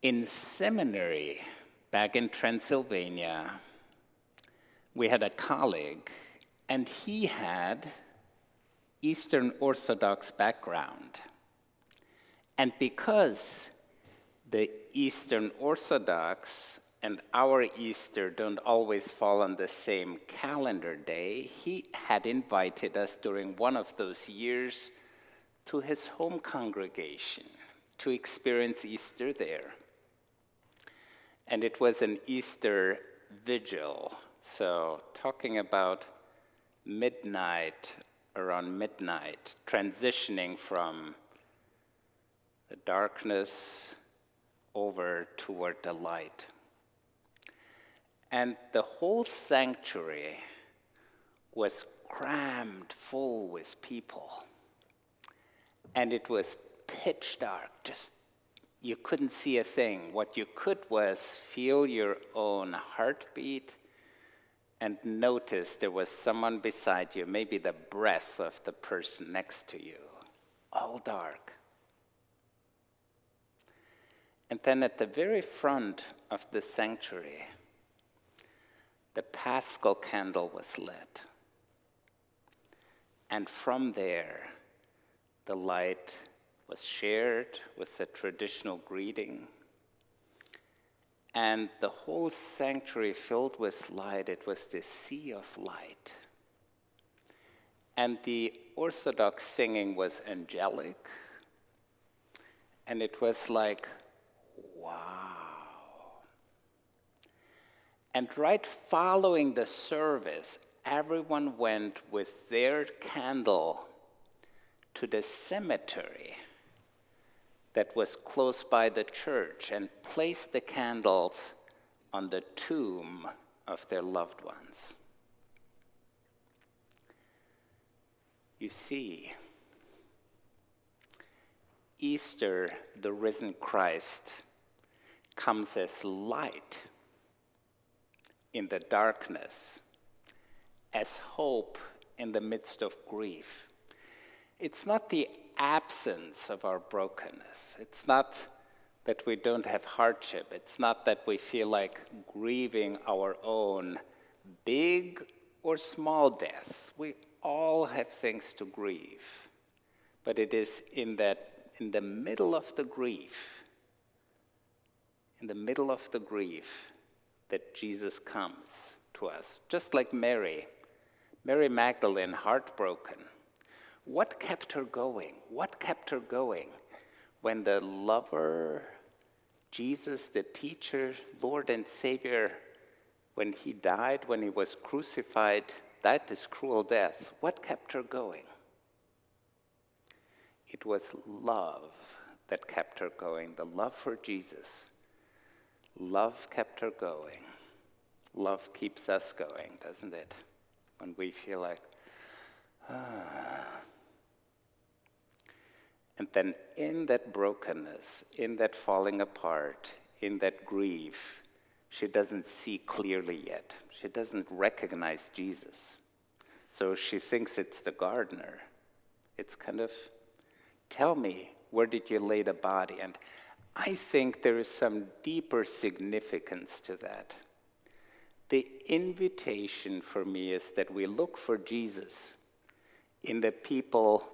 In seminary, back in Transylvania, we had a colleague, and he had Eastern Orthodox background. And because the Eastern Orthodox and our Easter don't always fall on the same calendar day, he had invited us during one of those years to his home congregation to experience Easter there. And it was an Easter vigil, so talking about midnight, around midnight, transitioning from the darkness over toward the light. And the whole sanctuary was crammed full with people. And it was pitch dark, just you couldn't see a thing. What you could was feel your own heartbeat and notice there was someone beside you, maybe the breath of the person next to you, all dark. And then at the very front of the sanctuary, the Paschal candle was lit. And from there, the light was shared with the traditional greeting. And the whole sanctuary filled with light. It was this sea of light. And the Orthodox singing was angelic. And it was like, wow. And right following the service, everyone went with their candle to the cemetery that was close by the church and placed the candles on the tomb of their loved ones. You see, Easter, the risen Christ, comes as light in the darkness, as hope in the midst of grief. It's not the absence of our brokenness. It's not that we don't have hardship. It's not that we feel like grieving our own big or small deaths. We all have things to grieve. But it is in the middle of the grief, that Jesus comes to us. Just like Mary Magdalene, heartbroken. What kept her going? What kept her going when the lover, Jesus, the teacher, Lord and Savior, when he died, when he was crucified, died this cruel death? What kept her going? It was love that kept her going, the love for Jesus. Love kept her going. Love keeps us going, doesn't it? When we feel like, And then in that brokenness, in that falling apart, in that grief, she doesn't see clearly yet. She doesn't recognize Jesus. So she thinks it's the gardener. It's kind of, tell me, where did you lay the body? And I think there is some deeper significance to that. The invitation for me is that we look for Jesus in the people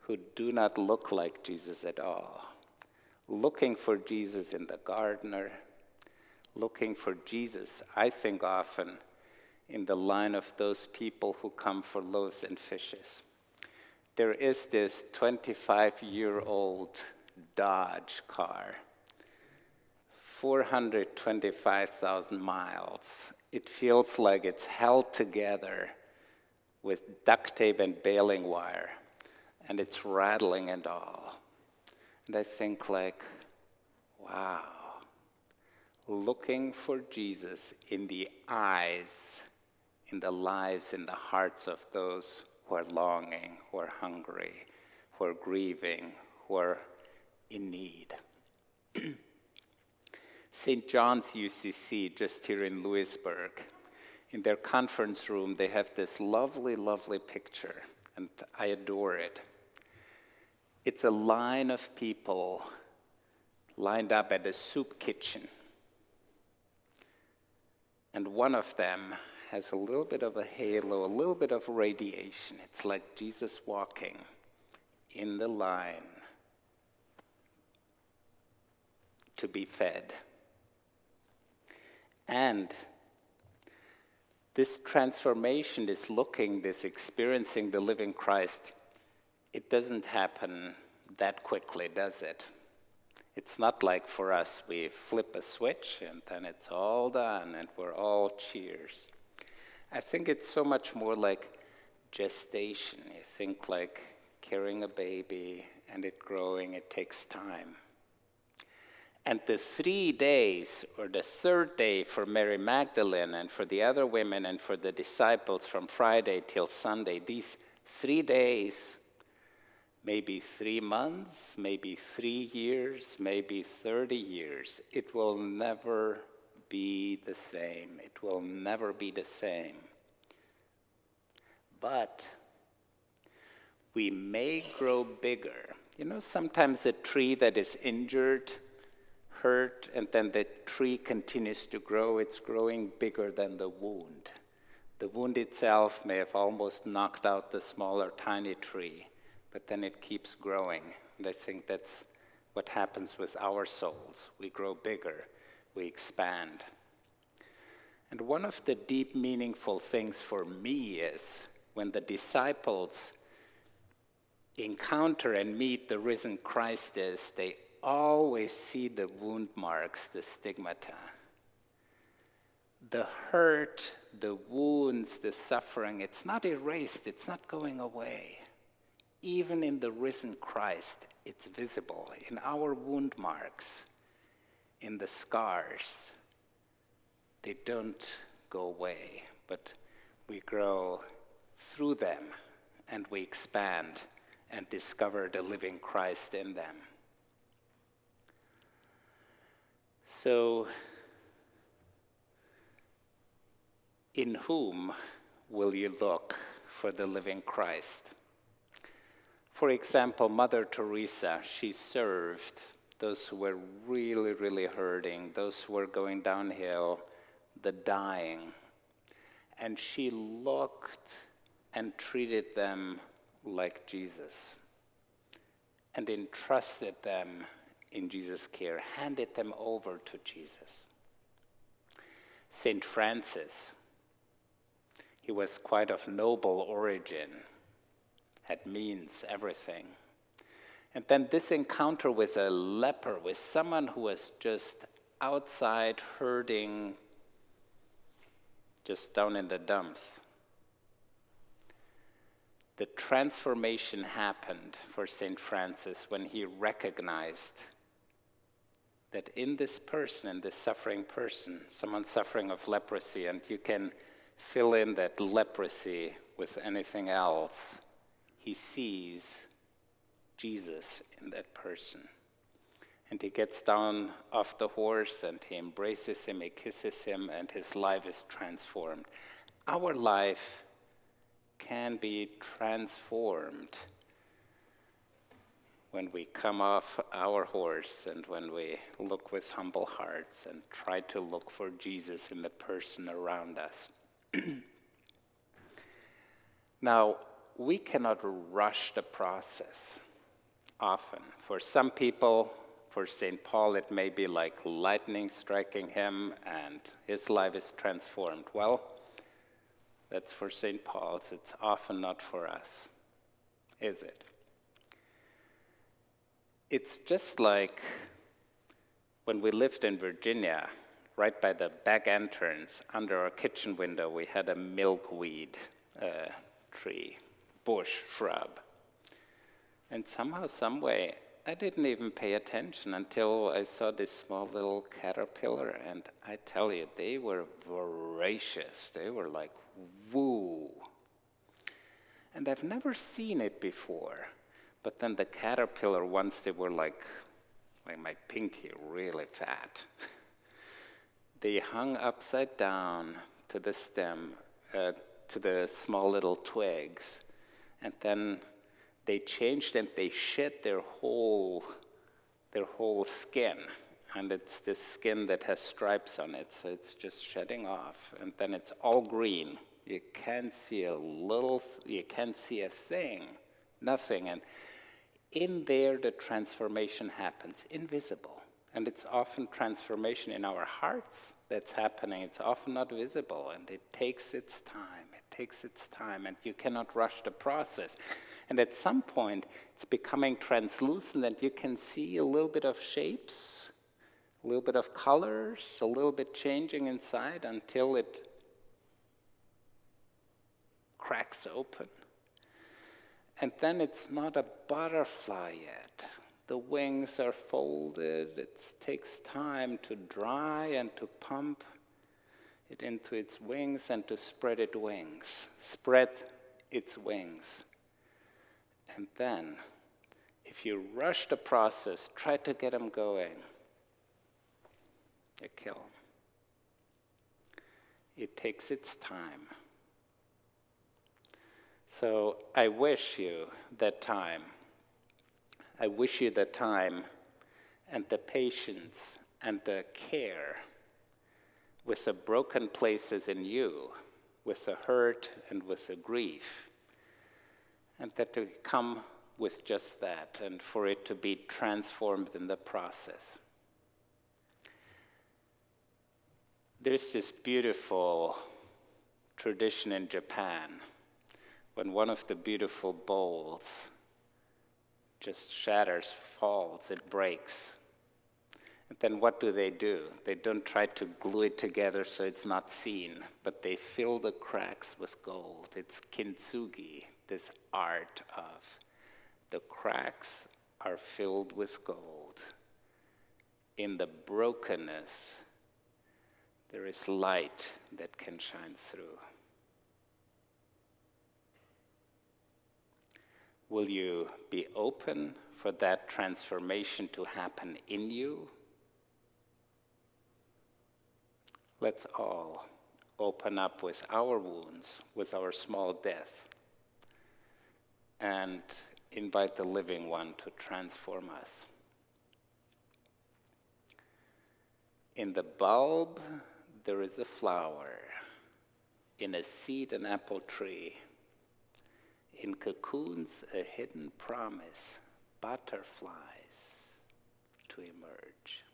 who do not look like Jesus at all. Looking for Jesus in the gardener, looking for Jesus, I think often, in the line of those people who come for loaves and fishes. There is this 25-year-old Dodge car, 425,000 miles. It feels like it's held together with duct tape and baling wire, and it's rattling and all. And I think like, wow, looking for Jesus in the eyes, in the lives, in the hearts of those who are longing, who are hungry, who are grieving, who are in need. St. John's UCC, just here in Louisburg, in their conference room, they have this lovely, lovely picture, and I adore it. It's a line of people lined up at a soup kitchen. And one of them has a little bit of a halo, a little bit of radiation. It's like Jesus walking in the line to be fed. And this transformation, this experiencing the living Christ, it doesn't happen that quickly, does it? It's not like for us, we flip a switch and then it's all done and we're all cheers. I think it's so much more like gestation. You think like carrying a baby and it growing, it takes time. And the 3 days, or the third day for Mary Magdalene and for the other women and for the disciples from Friday till Sunday, these 3 days, maybe 3 months, maybe 3 years, maybe 30 years, it will never be the same. It will never be the same. But we may grow bigger. You know, sometimes a tree that is injured, hurt, and then the tree continues to grow, it's growing bigger than the wound. The wound itself may have almost knocked out the smaller, tiny tree, but then it keeps growing. And I think that's what happens with our souls. We grow bigger, we expand. And one of the deep, meaningful things for me is when the disciples encounter and meet the risen Christ is they always see the wound marks, the stigmata. The hurt, the wounds, the suffering, it's not erased, it's not going away. Even in the risen Christ, it's visible in our wound marks, in the scars. They don't go away, but we grow through them and we expand and discover the living Christ in them. So, in whom will you look for the living Christ? For example, Mother Teresa, she served those who were really, really hurting, those who were going downhill, the dying. And she looked and treated them like Jesus and entrusted them in Jesus' care, handed them over to Jesus. Saint Francis, he was quite of noble origin, had means, everything. And then this encounter with a leper, with someone who was just outside hurting, just down in the dumps. The transformation happened for Saint Francis when he recognized that in this person, this suffering person, someone suffering of leprosy, and you can fill in that leprosy with anything else, he sees Jesus in that person. And he gets down off the horse and he embraces him, he kisses him, and his life is transformed. Our life can be transformed when we come off our horse and when we look with humble hearts and try to look for Jesus in the person around us. Now, we cannot rush the process often. For some people, for St. Paul, it may be like lightning striking him and his life is transformed. Well, that's for St. Paul's. It's often not for us, is it? It's just like when we lived in Virginia, right by the back entrance, under our kitchen window, we had a milkweed tree, bush, shrub. And somehow, some way, I didn't even pay attention until I saw this small little caterpillar, and I tell you, they were voracious. They were like, woo. And I've never seen it before. But then the caterpillar, once they were like my pinky, really fat. They hung upside down to the stem, to the small little twigs, and then they changed and they shed their whole their whole skin. And it's this skin that has stripes on it, so it's just shedding off. And then it's all green. You can't see you can't see a thing, nothing. And in there, the transformation happens, invisible. And it's often transformation in our hearts that's happening. It's often not visible, and it takes its time. It takes its time, and you cannot rush the process. And at some point, it's becoming translucent, and you can see a little bit of shapes, a little bit of colors, a little bit changing inside until it cracks open. And then it's not a butterfly yet. The wings are folded. It takes time to dry and to pump it into its wings and to spread its wings. Spread its wings. And then, if you rush the process, try to get them going, you kill them. It takes its time. So I wish you that time. I wish you the time and the patience and the care with the broken places in you, with the hurt and with the grief, and that to come with just that and for it to be transformed in the process. There's this beautiful tradition in Japan when one of the beautiful bowls just shatters, falls, it breaks. And then what do? They don't try to glue it together so it's not seen, but they fill the cracks with gold. It's kintsugi, this art of the cracks are filled with gold. In the brokenness, there is light that can shine through. Will you be open for that transformation to happen in you? Let's all open up with our wounds, with our small death, and invite the living one to transform us. In the bulb, there is a flower. In a seed, an apple tree. In cocoons, a hidden promise, butterflies to emerge.